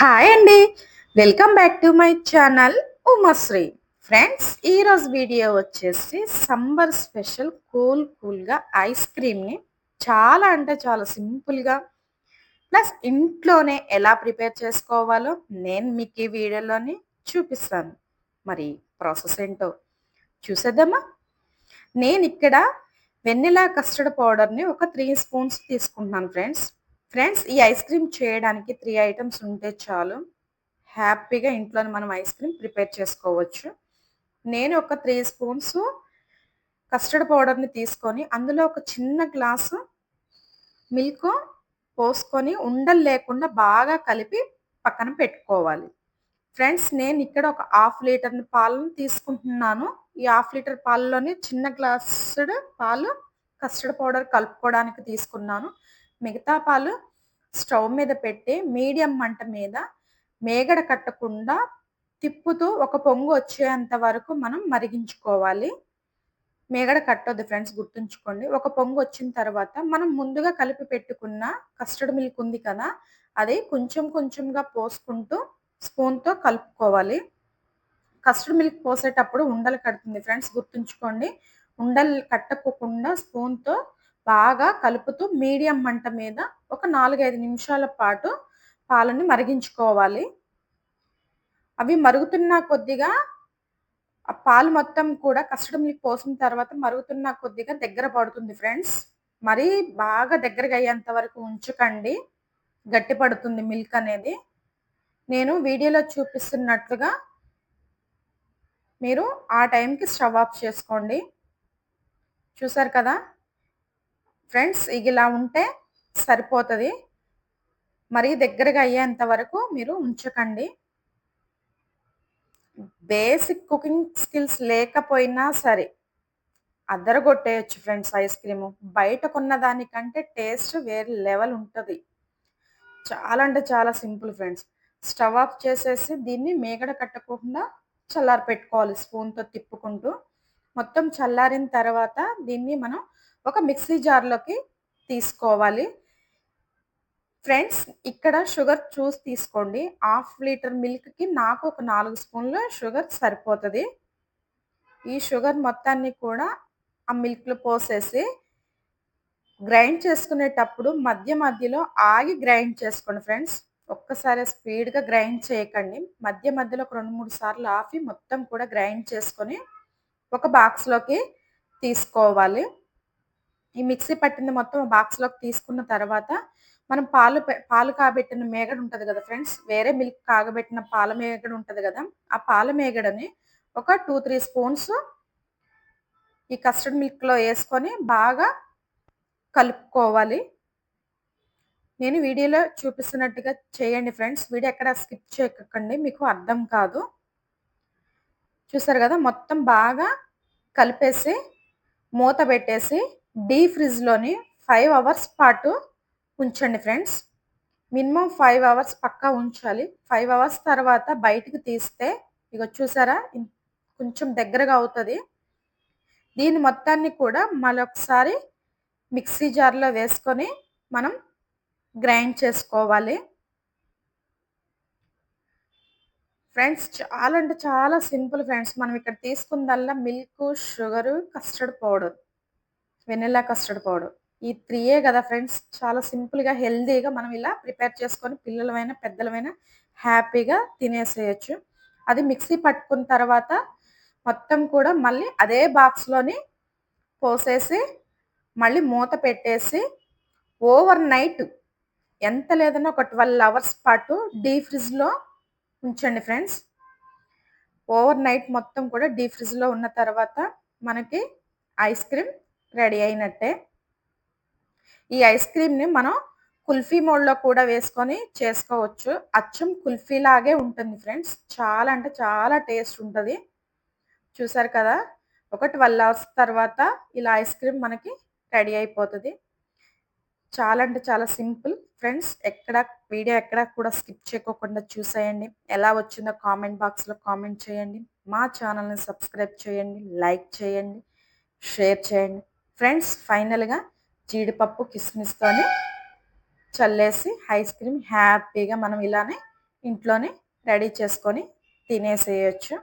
Hi అండి. Welcome back to my channel Umasri. Friends, ఈరోజు video వచ్చేసి సమ్మర్ స్పెషల్ కూల్గా ఐస్ క్రీమ్ని చాలా అంటే చాలా సింపుల్గా ప్లస్ ఇంట్లోనే ఎలా ప్రిపేర్ చేసుకోవాలో నేను మీకు ఈ వీడియోలోని చూపిస్తాను. మరి ప్రాసెస్ ఏంటో చూసేద్దామా? నేను ఇక్కడ వెనిలా కస్టర్డ్ పౌడర్ని ఒక 3 స్పూన్స్ తీసుకుంటున్నాను ఫ్రెండ్స్, ఈ ఐస్ క్రీమ్ చేయడానికి 3 ఐటమ్స్ ఉంటే చాలు. హ్యాపీగా ఇంట్లోనే మనం ఐస్ క్రీమ్ ప్రిపేర్ చేసుకోవచ్చు. నేను ఒక 3 స్పూన్స్ కస్టర్డ్ పౌడర్ని తీసుకొని అందులో ఒక చిన్న గ్లాసు మిల్క్ పోసుకొని ఉండలు లేకుండా బాగా కలిపి పక్కన పెట్టుకోవాలి. ఫ్రెండ్స్, నేను ఇక్కడ ఒక హాఫ్ లీటర్ పాలను తీసుకుంటున్నాను. ఈ హాఫ్ లీటర్ పాలలోని చిన్న గ్లాసుడు పాలు కస్టర్డ్ పౌడర్ కలుపుకోవడానికి తీసుకున్నాను. మిగతా పాలు స్టవ్ మీద పెట్టి మీడియం మంట మీద మేగడ కట్టకుండా తిప్పుతూ ఒక పొంగు వచ్చేంత వరకు మనం మరిగించుకోవాలి. మేగడ కట్టొద్దు ఫ్రెండ్స్, గుర్తుంచుకోండి. ఒక పొంగు వచ్చిన తర్వాత మనం ముందుగా కలిపి పెట్టుకున్న కస్టర్డ్ మిల్క్ ఉంది కదా, అది కొంచెం కొంచెంగా పోసుకుంటూ స్పూన్తో కలుపుకోవాలి. కస్టర్డ్ మిల్క్ పోసేటప్పుడు ఉండలు కడుతుంది ఫ్రెండ్స్, గుర్తుంచుకోండి. ఉండలు కట్టకుండా స్పూన్తో బాగా కలుపుతూ మీడియం మంట మీద ఒక 4-5 నిమిషాల పాటు పాలని మరిగించుకోవాలి. అవి మరుగుతున్న కొద్దిగా ఆ పాలు మొత్తం కూడా కస్టర్డ్ మిల్క్ పోసిన తర్వాత మరుగుతున్న కొద్దిగా దగ్గర పడుతుంది ఫ్రెండ్స్. మరీ బాగా దగ్గరగా అయ్యేంత వరకు ఉంచకండి, గట్టి పడుతుంది మిల్క్ అనేది. నేను వీడియోలో చూపిస్తున్నట్లుగా మీరు ఆ టైంకి స్టవ్ ఆఫ్ చేసుకోండి. చూసారు కదా ఫ్రెండ్స్, ఇలా ఉంటే సరిపోతుంది. మరీ దగ్గరగా అయ్యేంత వరకు మీరు ఉంచకండి. బేసిక్ కుకింగ్ స్కిల్స్ లేకపోయినా సరే అదరగొట్టేయచ్చు ఫ్రెండ్స్ ఐస్ క్రీము. బయట కొన్న దానికంటే టేస్ట్ వేరే లెవెల్ ఉంటుంది. చాలా అంటే చాలా సింపుల్ ఫ్రెండ్స్. స్టవ్ ఆఫ్ చేసేసి దీన్ని మేగడ కట్టకుండా చల్లారి పెట్టుకోవాలి స్పూన్తో తిప్పుకుంటూ. మొత్తం చల్లారిన తర్వాత దీన్ని మనం ఒక మిక్సీ జార్లోకి తీసుకోవాలి. ఫ్రెండ్స్, ఇక్కడ షుగర్ చూసి తీసుకోండి. హాఫ్ లీటర్ మిల్క్కి నాకు ఒక 4 స్పూన్ల షుగర్ సరిపోతుంది. ఈ షుగర్ మొత్తాన్ని కూడా ఆ మిల్క్లో పోసేసి గ్రైండ్ చేసుకునేటప్పుడు మధ్య మధ్యలో ఆగి గ్రైండ్ చేసుకోండి ఫ్రెండ్స్. ఒక్కసారి స్పీడ్గా గ్రైండ్ చేయకండి. మధ్య మధ్యలో ఒక 2-3 సార్లు ఆపి మొత్తం కూడా గ్రైండ్ చేసుకొని ఒక బాక్స్లోకి తీసుకోవాలి. ఈ మిక్సీ పట్టింది మొత్తం బాక్స్లోకి తీసుకున్న తర్వాత మనం పాలు కాబెట్టిన మేగడ ఉంటుంది కదా ఫ్రెండ్స్, వేరే మిల్క్ కాగబెట్టిన పాల మేగడ ఉంటుంది కదా, ఆ పాల మేగడని ఒక 2-3 స్పూన్స్ ఈ కస్టర్డ్ మిల్క్లో వేసుకొని బాగా కలుపుకోవాలి. నేను వీడియోలో చూపిస్తున్నట్టుగా చేయండి ఫ్రెండ్స్. వీడియో ఎక్కడ స్కిప్ చేయకండి, మీకు అర్థం కాదు. చూసారు కదా, మొత్తం బాగా కలిపేసి మూత పెట్టేసి డీప్ ఫ్రిడ్జ్లోని 5 అవర్స్ పాటు ఉంచండి ఫ్రెండ్స్. మినిమం 5 అవర్స్ పక్కా ఉంచాలి. 5 అవర్స్ తర్వాత బయటికి తీస్తే ఇక చూసారా కొంచెం దగ్గరగా అవుతుంది. దీని మొత్తాన్ని కూడా మరొకసారి మిక్సీ జార్లో వేసుకొని మనం గ్రైండ్ చేసుకోవాలి. ఫ్రెండ్స్, చాలా అంటే చాలా సింపుల్ ఫ్రెండ్స్. మనం ఇక్కడ తీసుకుందల్లా milk, sugar, custard powder, vanilla custard powder, ఈ 3 కదా ఫ్రెండ్స్. చాలా సింపుల్గా హెల్దీగా మనం ఇలా ప్రిపేర్ చేసుకొని పిల్లలమైనా పెద్దలమైనా హ్యాపీగా తినేసేయచ్చు. అది మిక్సీ పట్టుకున్న తర్వాత మొత్తం కూడా మళ్ళీ అదే బాక్స్లోని పోసేసి మళ్ళీ మూత పెట్టేసి ఓవర్ నైట్ ఎంత లేదన్నా ఒక 12 అవర్స్ పాటు డీప్ ఫ్రిడ్జ్లో ఉంచండి ఫ్రెండ్స్. ఓవర్ నైట్ మొత్తం కూడా డీప్ ఫ్రిడ్జ్లో ఉన్న తర్వాత మనకి ఐస్ క్రీమ్ రెడీ అయినట్టే. ఈ ఐస్ క్రీమ్ని మనం కుల్ఫీ మోడ్లో కూడా వేసుకొని చేసుకోవచ్చు. అచ్చం కుల్ఫీ లాగే ఉంటుంది ఫ్రెండ్స్. చాలా అంటే చాలా టేస్ట్ ఉంటుంది. చూసారు కదా, ఒక 12 అవర్స్ తర్వాత ఇలా ఐస్ క్రీమ్ మనకి రెడీ అయిపోతుంది. చాలా అంటే చాలా సింపుల్ ఫ్రెండ్స్. వీడియో ఎక్కడ కూడా స్కిప్ చేయకోకుండా చూసేయండి. ఎలా వచ్చిందో కామెంట్ బాక్స్లో కామెంట్ చేయండి. మా ఛానల్ని సబ్స్క్రైబ్ చేయండి, లైక్ చేయండి, షేర్ చేయండి ఫ్రెండ్స్. ఫైనల్గా జీడిపప్పు కిస్మిస్తోని చల్లేసి ఐస్ క్రీమ్ హ్యాపీగా మనం ఇలానే ఇంట్లోనే రెడీ చేసుకొని తినేసేయొచ్చు.